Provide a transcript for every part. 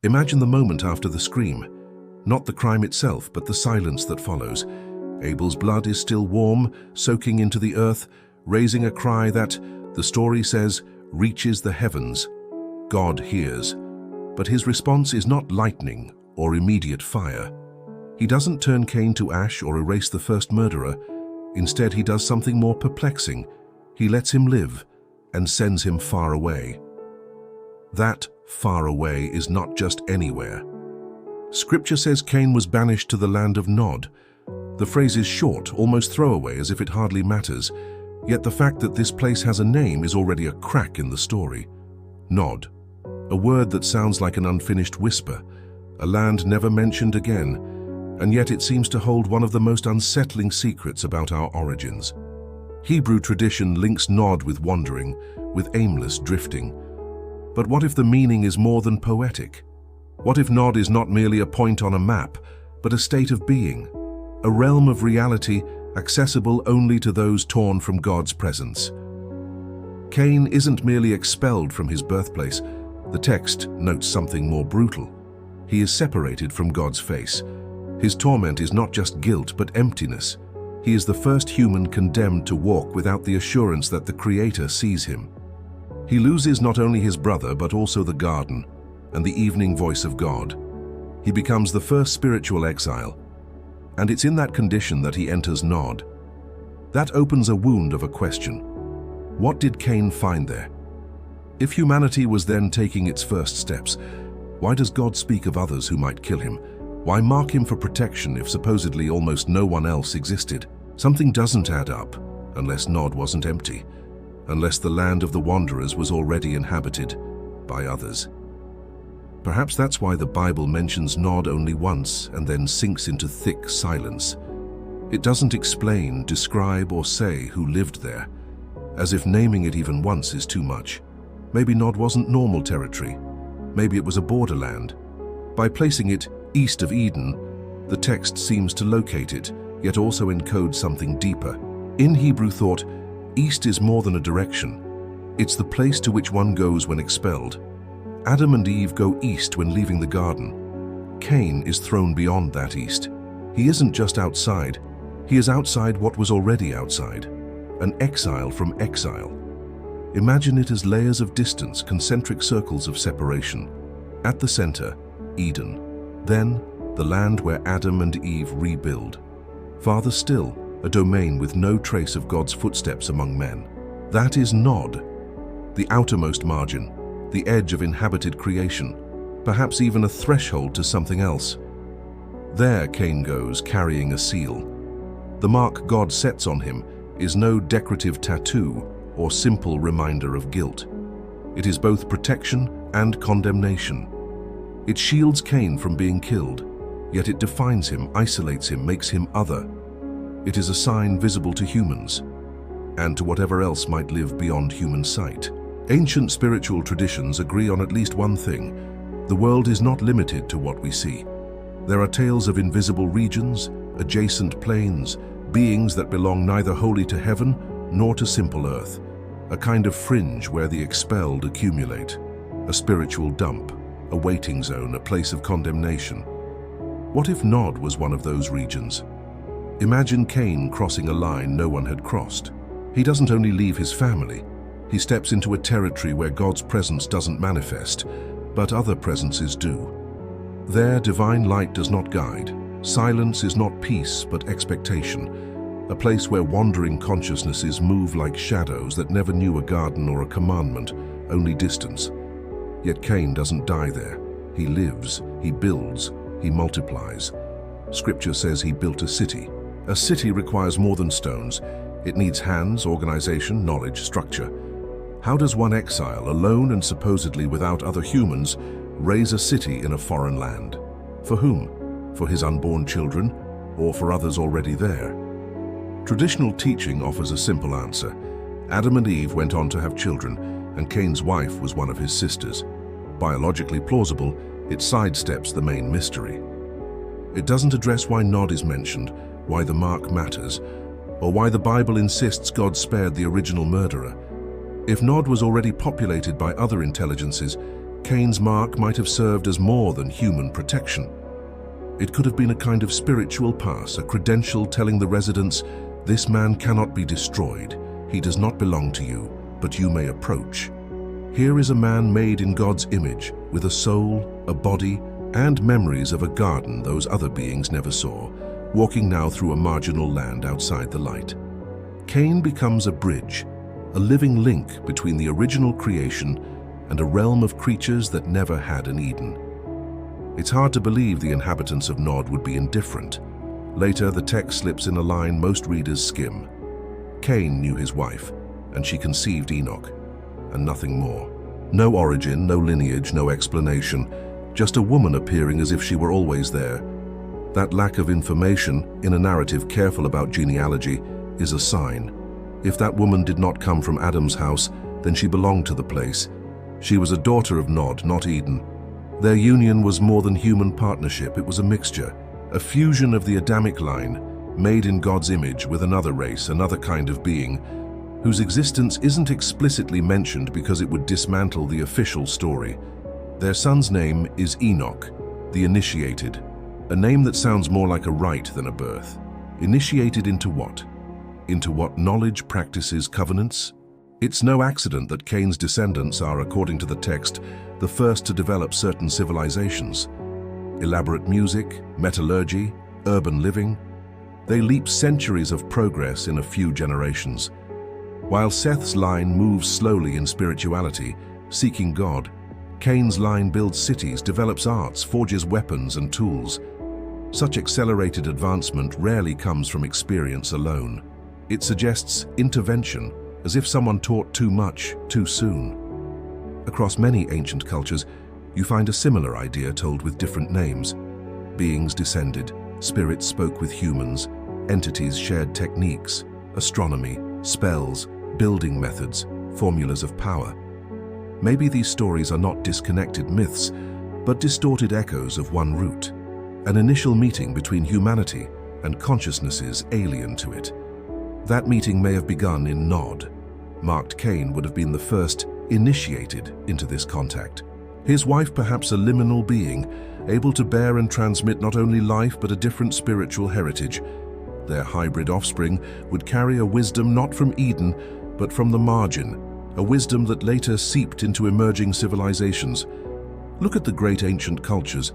Imagine the moment after the scream. Not the crime itself, but the silence that follows. Abel's blood is still warm, soaking into the earth, raising a cry that, the story says, reaches the heavens. God hears. But his response is not lightning or immediate fire. He doesn't turn Cain to ash or erase the first murderer. Instead, he does something more perplexing. He lets him live and sends him far away. That far away is not just anywhere. Scripture says Cain was banished to the land of Nod. The phrase is short, almost throwaway, as if it hardly matters. Yet the fact that this place has a name is already a crack in the story. Nod, a word that sounds like an unfinished whisper, a land never mentioned again, and yet it seems to hold one of the most unsettling secrets about our origins. Hebrew tradition links Nod with wandering, with aimless drifting. But what if the meaning is more than poetic? What if Nod is not merely a point on a map, but a state of being, a realm of reality accessible only to those torn from God's presence? Cain isn't merely expelled from his birthplace. The text notes something more brutal. He is separated from God's face. His torment is not just guilt, but emptiness. He is the first human condemned to walk without the assurance that the Creator sees him. He loses not only his brother, but also the garden and the evening voice of God. He becomes the first spiritual exile, and it's in that condition that he enters Nod. That opens a wound of a question. What did Cain find there? If humanity was then taking its first steps, why does God speak of others who might kill him? Why mark him for protection if supposedly almost no one else existed? Something doesn't add up unless Nod wasn't empty, unless the land of the wanderers was already inhabited by others. Perhaps that's why the Bible mentions Nod only once and then sinks into thick silence. It doesn't explain, describe, or say who lived there, as if naming it even once is too much. Maybe Nod wasn't normal territory. Maybe it was a borderland. By placing it east of Eden, the text seems to locate it, yet also encode something deeper. In Hebrew thought, east is more than a direction. It's the place to which one goes when expelled. Adam and Eve go east when leaving the garden. Cain is thrown beyond that east. He isn't just outside. He is outside what was already outside. An exile from exile. Imagine it as layers of distance, concentric circles of separation. At the center, Eden. Then, the land where Adam and Eve rebuild. Farther still, a domain with no trace of God's footsteps among men. That is Nod, the outermost margin, the edge of inhabited creation, perhaps even a threshold to something else. There Cain goes, carrying a seal. The mark God sets on him is no decorative tattoo or simple reminder of guilt. It is both protection and condemnation. It shields Cain from being killed, yet it defines him, isolates him, makes him other. It is a sign visible to humans, and to whatever else might live beyond human sight. Ancient spiritual traditions agree on at least one thing: the world is not limited to what we see. There are tales of invisible regions, adjacent planes, beings that belong neither wholly to heaven nor to simple earth, a kind of fringe where the expelled accumulate, a spiritual dump, a waiting zone, a place of condemnation. What if Nod was one of those regions? Imagine Cain crossing a line no one had crossed. He doesn't only leave his family, he steps into a territory where God's presence doesn't manifest, but other presences do. There, divine light does not guide. Silence is not peace, but expectation. A place where wandering consciousnesses move like shadows that never knew a garden or a commandment, only distance. Yet Cain doesn't die there. He lives, he builds, he multiplies. Scripture says he built a city. A city requires more than stones. It needs hands, organization, knowledge, structure. How does one exile, alone and supposedly without other humans, raise a city in a foreign land? For whom? For his unborn children, or for others already there? Traditional teaching offers a simple answer. Adam and Eve went on to have children, and Cain's wife was one of his sisters. Biologically plausible, it sidesteps the main mystery. It doesn't address why Nod is mentioned, why the mark matters, or why the Bible insists God spared the original murderer. If Nod was already populated by other intelligences, Cain's mark might have served as more than human protection. It could have been a kind of spiritual pass, a credential telling the residents, "This man cannot be destroyed. He does not belong to you, but you may approach. Here is a man made in God's image, with a soul, a body, and memories of a garden those other beings never saw, walking now through a marginal land outside the light." Cain becomes a bridge, a living link between the original creation and a realm of creatures that never had an Eden. It's hard to believe the inhabitants of Nod would be indifferent. Later, the text slips in a line most readers skim. Cain knew his wife, and she conceived Enoch, and nothing more. No origin, no lineage, no explanation, just a woman appearing as if she were always there. That lack of information, in a narrative careful about genealogy, is a sign. If that woman did not come from Adam's house, then she belonged to the place. She was a daughter of Nod, not Eden. Their union was more than human partnership, it was a mixture, a fusion of the Adamic line, made in God's image with another race, another kind of being, whose existence isn't explicitly mentioned because it would dismantle the official story. Their son's name is Enoch, the initiated, a name that sounds more like a rite than a birth. Initiated into what? Into what knowledge, practices, covenants? It's no accident that Cain's descendants are, according to the text, the first to develop certain civilizations. Elaborate music, metallurgy, urban living. They leap centuries of progress in a few generations. While Seth's line moves slowly in spirituality, seeking God, Cain's line builds cities, develops arts, forges weapons and tools. Such accelerated advancement rarely comes from experience alone. It suggests intervention, as if someone taught too much, too soon. Across many ancient cultures, you find a similar idea told with different names. Beings descended, spirits spoke with humans, entities shared techniques, astronomy, spells, building methods, formulas of power. Maybe these stories are not disconnected myths, but distorted echoes of one root, an initial meeting between humanity and consciousnesses alien to it. That meeting may have begun in Nod. Marked Cain would have been the first initiated into this contact. His wife perhaps a liminal being, able to bear and transmit not only life but a different spiritual heritage. Their hybrid offspring would carry a wisdom not from Eden, but from the margin, a wisdom that later seeped into emerging civilizations. Look at the great ancient cultures.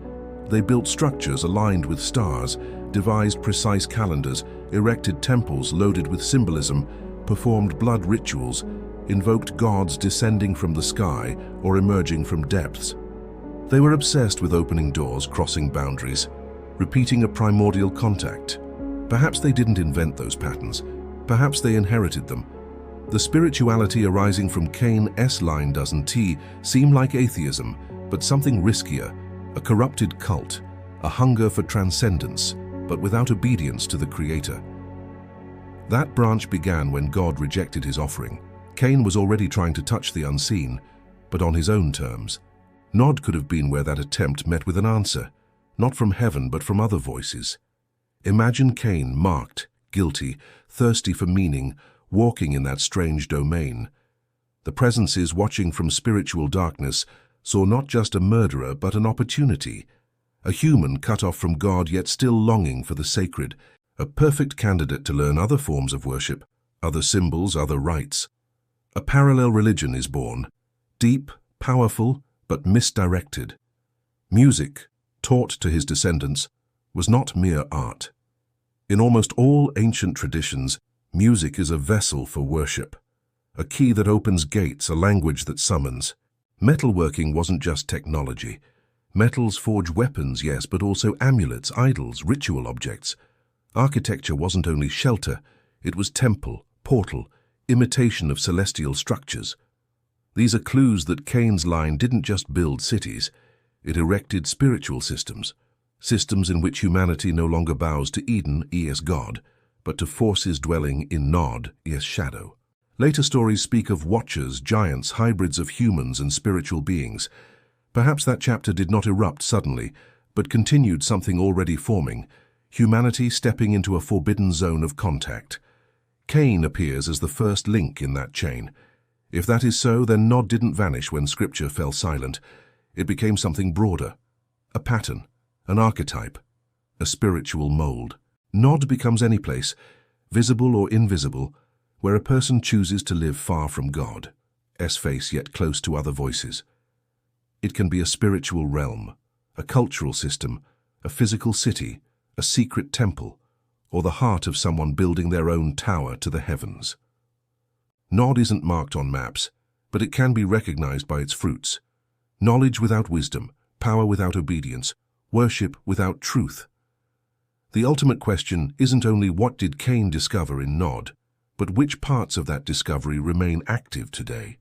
They built structures aligned with stars, devised precise calendars, erected temples loaded with symbolism, performed blood rituals, invoked gods descending from the sky or emerging from depths. They were obsessed with opening doors, crossing boundaries, repeating a primordial contact. Perhaps they didn't invent those patterns. Perhaps they inherited them. The spirituality arising from Cain's line doesn't seem like atheism, but something riskier, a corrupted cult, a hunger for transcendence, but without obedience to the Creator. That branch began when God rejected his offering. Cain was already trying to touch the unseen, but on his own terms. Nod could have been where that attempt met with an answer, not from heaven but from other voices. Imagine Cain marked, guilty, thirsty for meaning, walking in that strange domain. The presences watching from spiritual darkness saw not just a murderer but an opportunity, a human cut off from God yet still longing for the sacred, a perfect candidate to learn other forms of worship, other symbols, other rites. A parallel religion is born, deep, powerful, but misdirected. Music, taught to his descendants, was not mere art. In almost all ancient traditions, music is a vessel for worship, a key that opens gates, a language that summons. Metalworking wasn't just technology. Metals forge weapons, yes, but also amulets, idols, ritual objects. Architecture wasn't only shelter, it was temple, portal, imitation of celestial structures. These are clues that Cain's line didn't just build cities, it erected spiritual systems, systems in which humanity no longer bows to Eden, e.s. God, but to forces dwelling in Nod, e.s. shadow. Later stories speak of watchers, giants, hybrids of humans and spiritual beings. Perhaps that chapter did not erupt suddenly, but continued something already forming, humanity stepping into a forbidden zone of contact. Cain appears as the first link in that chain. If that is so, then Nod didn't vanish when Scripture fell silent. it became something broader, a pattern, an archetype, a spiritual mold. Nod becomes any place, visible or invisible, where a person chooses to live far from God, face yet close to other voices. It can be a spiritual realm, a cultural system, a physical city, a secret temple, or the heart of someone building their own tower to the heavens. Nod isn't marked on maps, but it can be recognized by its fruits. Knowledge without wisdom, power without obedience, worship without truth. The ultimate question isn't only what did Cain discover in Nod, but which parts of that discovery remain active today.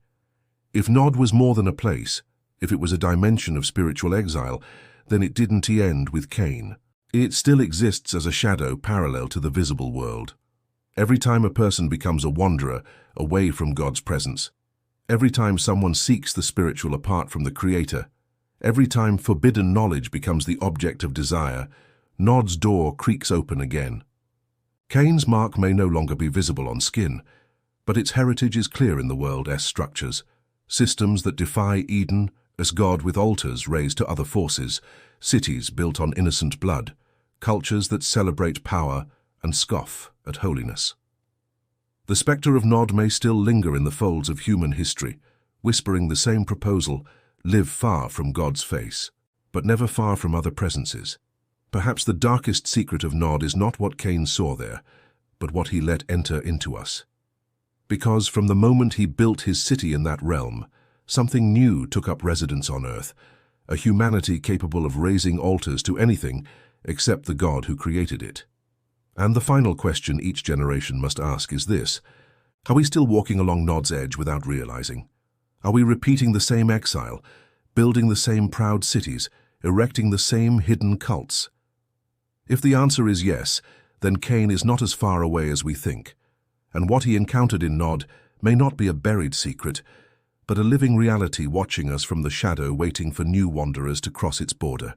If Nod was more than a place, if it was a dimension of spiritual exile, then it didn't end with Cain. It still exists as a shadow parallel to the visible world. Every time a person becomes a wanderer away from God's presence, every time someone seeks the spiritual apart from the Creator, every time forbidden knowledge becomes the object of desire, Nod's door creaks open again. Cain's mark may no longer be visible on skin, but its heritage is clear in the world's structures, systems that defy Eden as God with altars raised to other forces, cities built on innocent blood, cultures that celebrate power and scoff at holiness. The spectre of Nod may still linger in the folds of human history, whispering the same proposal, live far from God's face, but never far from other presences. Perhaps the darkest secret of Nod is not what Cain saw there, but what he let enter into us. Because from the moment he built his city in that realm, something new took up residence on earth, a humanity capable of raising altars to anything except the God who created it. And the final question each generation must ask is this: are we still walking along Nod's edge without realizing? Are we repeating the same exile, building the same proud cities, erecting the same hidden cults? If the answer is yes, then Cain is not as far away as we think, and what he encountered in Nod may not be a buried secret, but a living reality watching us from the shadow, waiting for new wanderers to cross its border.